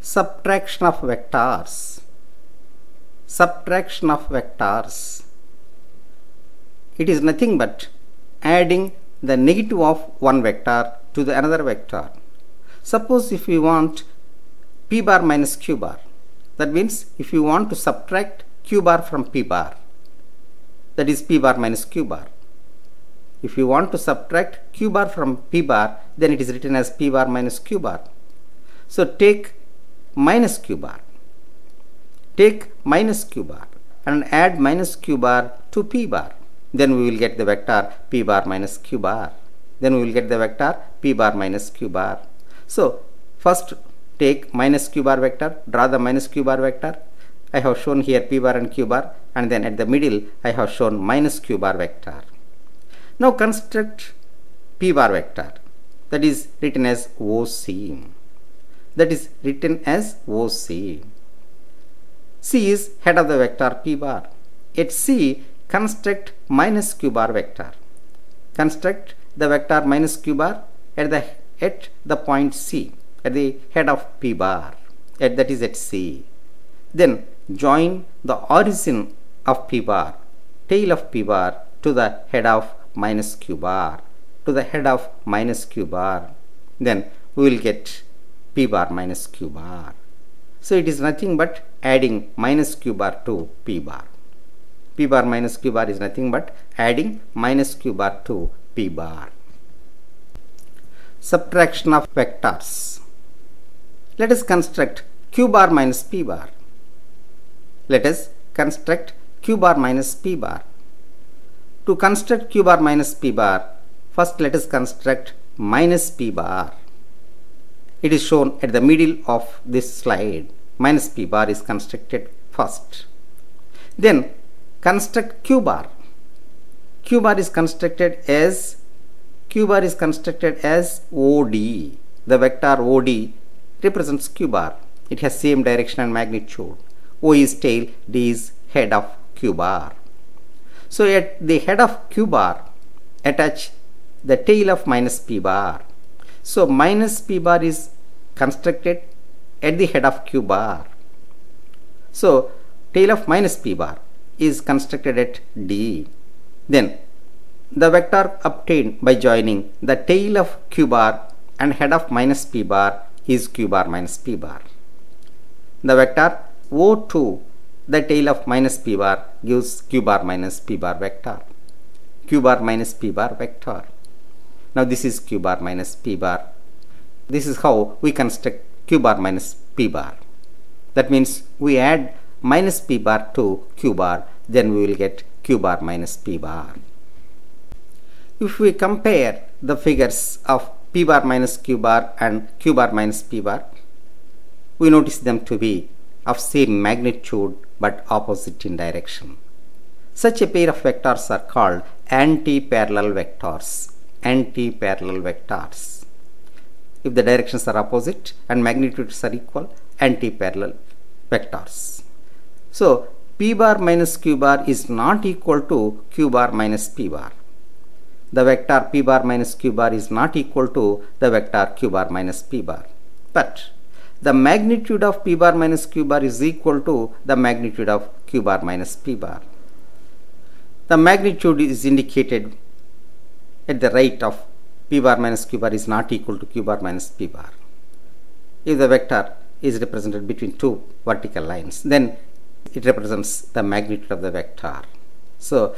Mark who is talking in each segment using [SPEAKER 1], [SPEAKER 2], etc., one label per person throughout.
[SPEAKER 1] Subtraction of vectors. Subtraction of vectors. It is nothing but adding the negative of one vector to the another vector. Suppose if we want p bar minus q bar, that means if you want to subtract q bar from p bar, that is p bar minus q bar. If you want to subtract q bar from p bar, then it is written as p bar minus q bar. So take minus q bar. Take minus q bar and add minus q bar to p bar. Then we will get the vector p bar minus q bar. Then we will get the vector p bar minus q bar. So first take minus q bar vector, draw the minus q bar vector. I have shown here p bar and q bar, and then at the middle I have shown minus q bar vector. Now construct p bar vector, that is written as OC. That is written as OC. C is head of the vector p bar. At C, construct minus q bar vector. Construct the vector minus q bar at the point C, at the head of p bar, that is at C. Then join the origin of p bar, tail of p bar, to the head of minus q bar, to the head of minus q bar. Then we will get p bar minus q bar. So it is nothing but adding minus q bar to p bar. P bar minus q bar is nothing but adding minus q bar to p bar. Subtraction of vectors. Let us construct q bar minus p bar. Let us construct q bar minus p bar. To construct q bar minus p bar, first let us construct minus p bar. It is shown at the middle of this slide. Minus p bar is constructed first. Then construct q bar. Q bar is constructed as OD. The vector OD represents q bar. It has same direction and magnitude. O is tail, D is head of q bar. So at the head of q bar, attach the tail of minus p bar. So minus p bar is constructed at the head of q bar. So tail of minus p bar is constructed at D. Then the vector obtained by joining the tail of q bar and head of minus p bar is q bar minus p bar. The vector O2, the tail of minus p bar, gives q bar minus p bar vector. Q bar minus p bar vector. Now this is q bar minus p bar. This is how we construct q bar minus p bar. That means we add minus p bar to q bar, then we will get q bar minus p bar. If we compare the figures of p bar minus q bar and q bar minus p bar, we notice them to be of same magnitude but opposite in direction. Such a pair of vectors are called anti-parallel vectors. Anti-parallel vectors. If the directions are opposite and magnitudes are equal, anti-parallel vectors. So p bar minus q bar is not equal to q bar minus p bar. The vector p bar minus q bar is not equal to the vector q bar minus p bar. But the magnitude of p bar minus q bar is equal to the magnitude of q bar minus p bar. The magnitude is indicated at the right of p bar minus q bar is not equal to q bar minus p bar. If the vector is represented between two vertical lines, then it represents the magnitude of the vector. So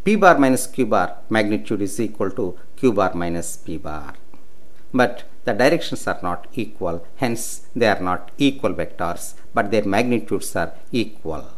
[SPEAKER 1] p bar minus q bar magnitude is equal to q bar minus p bar. But the directions are not equal, hence they are not equal vectors, but their magnitudes are equal.